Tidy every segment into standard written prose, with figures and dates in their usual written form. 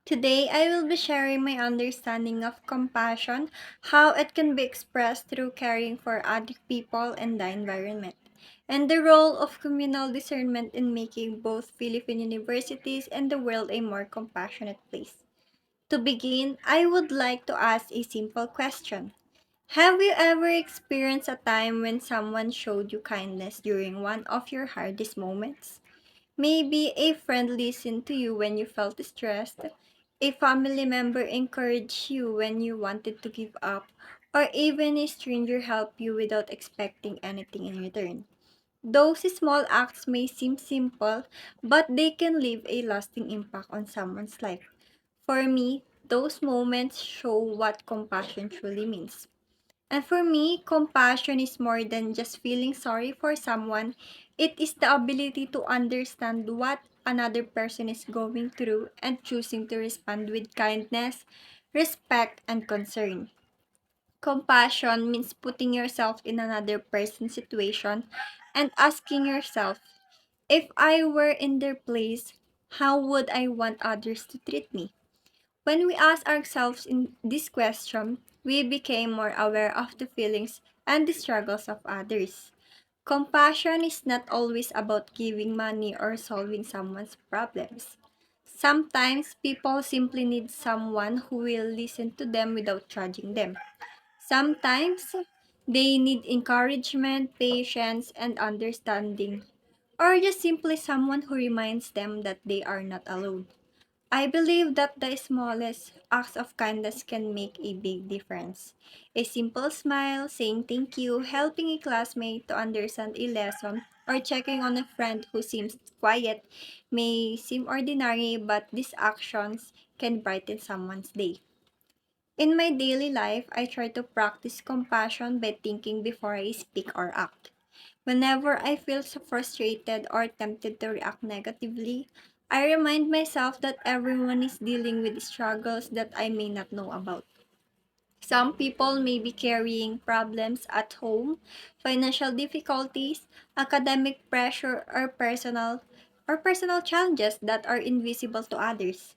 Today, I will be sharing my understanding of compassion, how it can be expressed through caring for other people and the environment, and the role of communal discernment in making both Philippine universities and the world a more compassionate place. To begin, I would like to ask a simple question. Have you ever experienced a time when someone showed you kindness during one of your hardest moments? Maybe a friend listened to you when you felt stressed, a family member encouraged you when you wanted to give up, or even a stranger helped you without expecting anything in return. Those small acts may seem simple, but they can leave a lasting impact on someone's life. For me, those moments show what compassion truly means. And for me, compassion is more than just feeling sorry for someone. It is the ability to understand what another person is going through and choosing to respond with kindness, respect, and concern. Compassion means putting yourself in another person's situation and asking yourself, if I were in their place, how would I want others to treat me? When we ask ourselves in this question, we became more aware of the feelings and the struggles of others. Compassion is not always about giving money or solving someone's problems. Sometimes people simply need someone who will listen to them without judging them. Sometimes they need encouragement, patience, and understanding, or just simply someone who reminds them that they are not alone. I believe that the smallest acts of kindness can make a big difference. A simple smile, saying thank you, helping a classmate to understand a lesson, or checking on a friend who seems quiet may seem ordinary, but these actions can brighten someone's day. In my daily life, I try to practice compassion by thinking before I speak or act. Whenever I feel so frustrated or tempted to react negatively, I remind myself that everyone is dealing with struggles that I may not know about. Some people may be carrying problems at home, financial difficulties, academic pressure, or personal challenges that are invisible to others.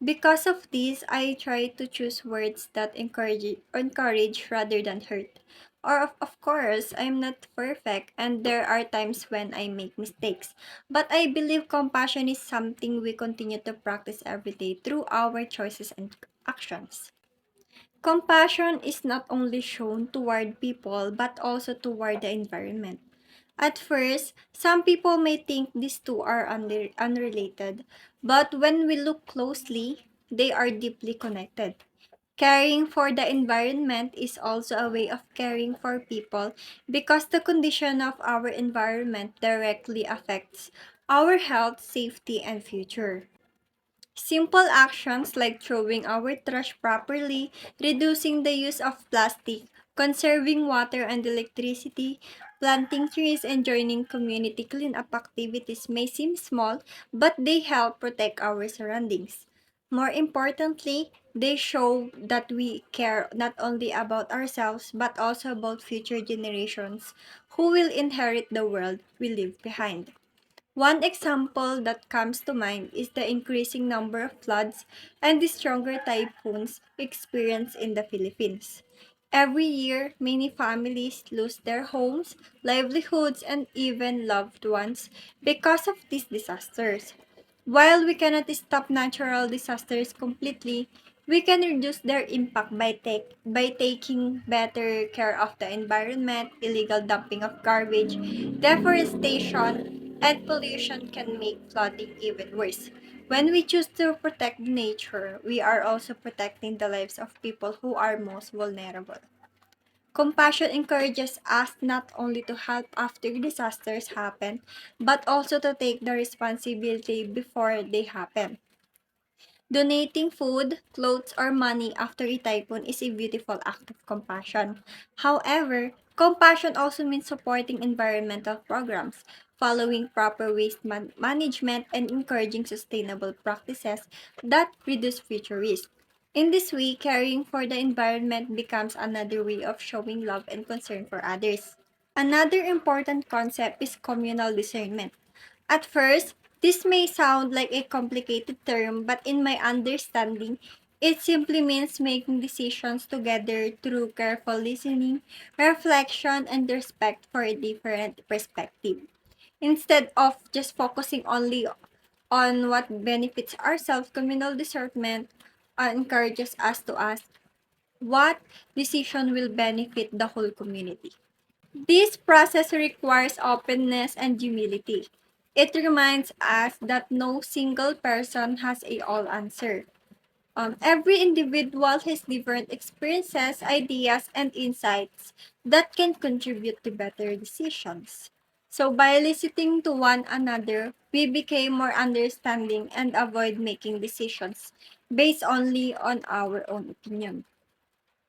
Because of this, I try to choose words that encourage rather than hurt. Or of course, I'm not perfect and there are times when I make mistakes. But I believe compassion is something we continue to practice every day through our choices and actions. Compassion is not only shown toward people but also toward the environment. At first, some people may think these two are unrelated, but when we look closely, they are deeply connected. Caring for the environment is also a way of caring for people because the condition of our environment directly affects our health, safety, and future. Simple actions like throwing our trash properly, reducing the use of plastic, conserving water and electricity, planting trees, and joining community cleanup activities may seem small, but they help protect our surroundings. More importantly, they show that we care not only about ourselves but also about future generations who will inherit the world we leave behind. One example that comes to mind is the increasing number of floods and the stronger typhoons experienced in the Philippines. Every year, many families lose their homes, livelihoods, and even loved ones because of these disasters. While we cannot stop natural disasters completely, we can reduce their impact by taking better care of the environment. Illegal dumping of garbage, deforestation, and pollution can make flooding even worse. When we choose to protect nature, we are also protecting the lives of people who are most vulnerable. Compassion encourages us not only to help after disasters happen, but also to take the responsibility before they happen. Donating food, clothes, or money after a typhoon is a beautiful act of compassion. However, compassion also means supporting environmental programs, following proper waste management, and encouraging sustainable practices that reduce future risk. In this way, caring for the environment becomes another way of showing love and concern for others. Another important concept is communal discernment. At first, This may sound like a complicated term, but in my understanding, it simply means making decisions together through careful listening, reflection, and respect for a different perspective. Instead of just focusing only on what benefits ourselves, communal discernment encourages us to ask what decision will benefit the whole community. This process requires openness and humility. It reminds us that no single person has a all answer. Every individual has different experiences, ideas, and insights that can contribute to better decisions. So, by listening to one another, we became more understanding and avoid making decisions based only on our own opinion.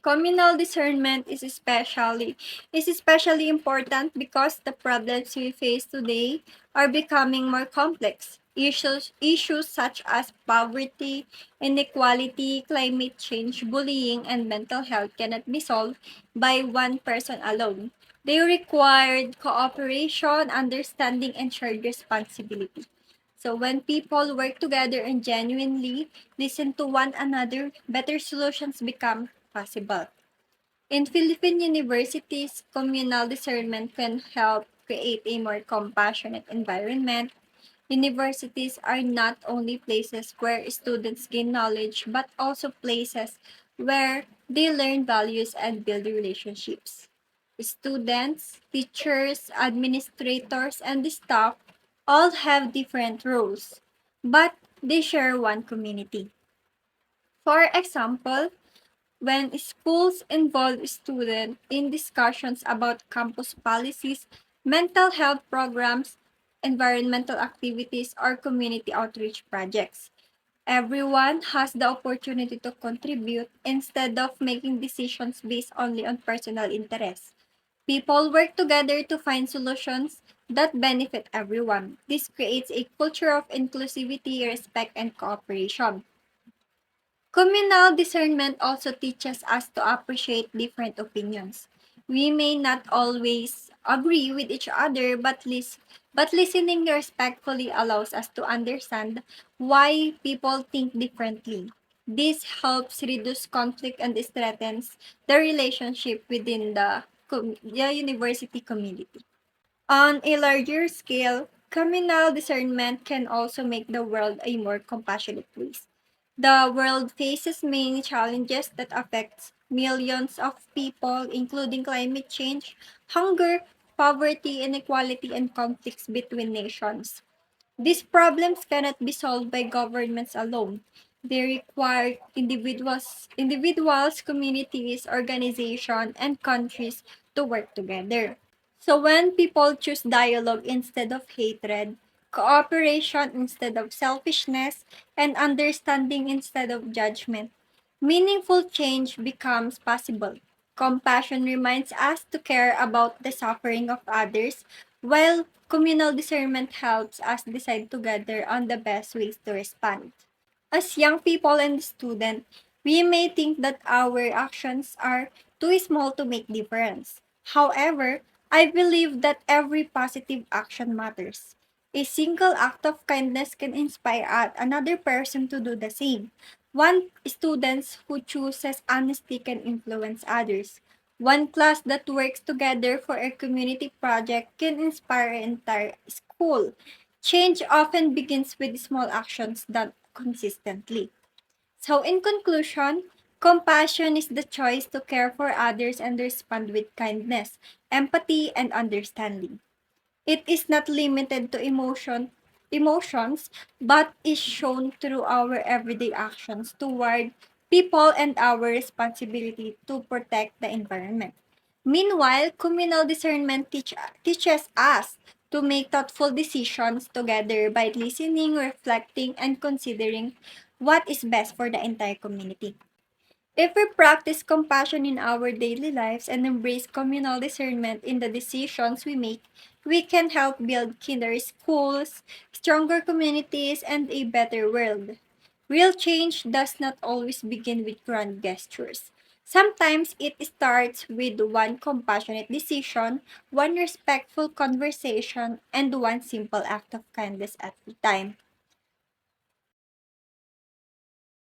Communal discernment is especially important because the problems we face today are becoming more complex. Issues such as poverty, inequality, climate change, bullying, and mental health cannot be solved by one person alone. They require cooperation, understanding, and shared responsibility. So when people work together and genuinely listen to one another, better solutions become possible. In Philippine universities, communal discernment can help create a more compassionate environment. Universities are not only places where students gain knowledge, but also places where they learn values and build relationships. Students, teachers, administrators, and the staff all have different roles, but they share one community. For example, when schools involve students in discussions about campus policies, mental health programs, environmental activities, or community outreach projects, everyone has the opportunity to contribute instead of making decisions based only on personal interests. People work together to find solutions that benefit everyone. This creates a culture of inclusivity, respect, and cooperation. Communal discernment also teaches us to appreciate different opinions. We may not always agree with each other, but listening respectfully allows us to understand why people think differently. This helps reduce conflict and strengthens the relationship within the university community. On a larger scale, communal discernment can also make the world a more compassionate place. The world faces many challenges that affect millions of people, including climate change, hunger, poverty, inequality, and conflicts between nations. These problems cannot be solved by governments alone. They require individuals, communities, organizations, and countries to work together. So when people choose dialogue instead of hatred, cooperation instead of selfishness, and understanding instead of judgment, meaningful change becomes possible. Compassion reminds us to care about the suffering of others, while communal discernment helps us decide together on the best ways to respond. As young people and students, we may think that our actions are too small to make difference. However, I believe that every positive action matters. A single act of kindness can inspire another person to do the same. One student who chooses honesty can influence others. One class that works together for a community project can inspire an entire school. Change often begins with small actions done consistently. So, in conclusion, compassion is the choice to care for others and respond with kindness, empathy, and understanding. It is not limited to emotions, but is shown through our everyday actions toward people and our responsibility to protect the environment. Meanwhile, communal discernment teaches us to make thoughtful decisions together by listening, reflecting, and considering what is best for the entire community. If we practice compassion in our daily lives and embrace communal discernment in the decisions we make, we can help build kinder schools, stronger communities, and a better world. Real change does not always begin with grand gestures. Sometimes it starts with one compassionate decision, one respectful conversation, and one simple act of kindness at a time.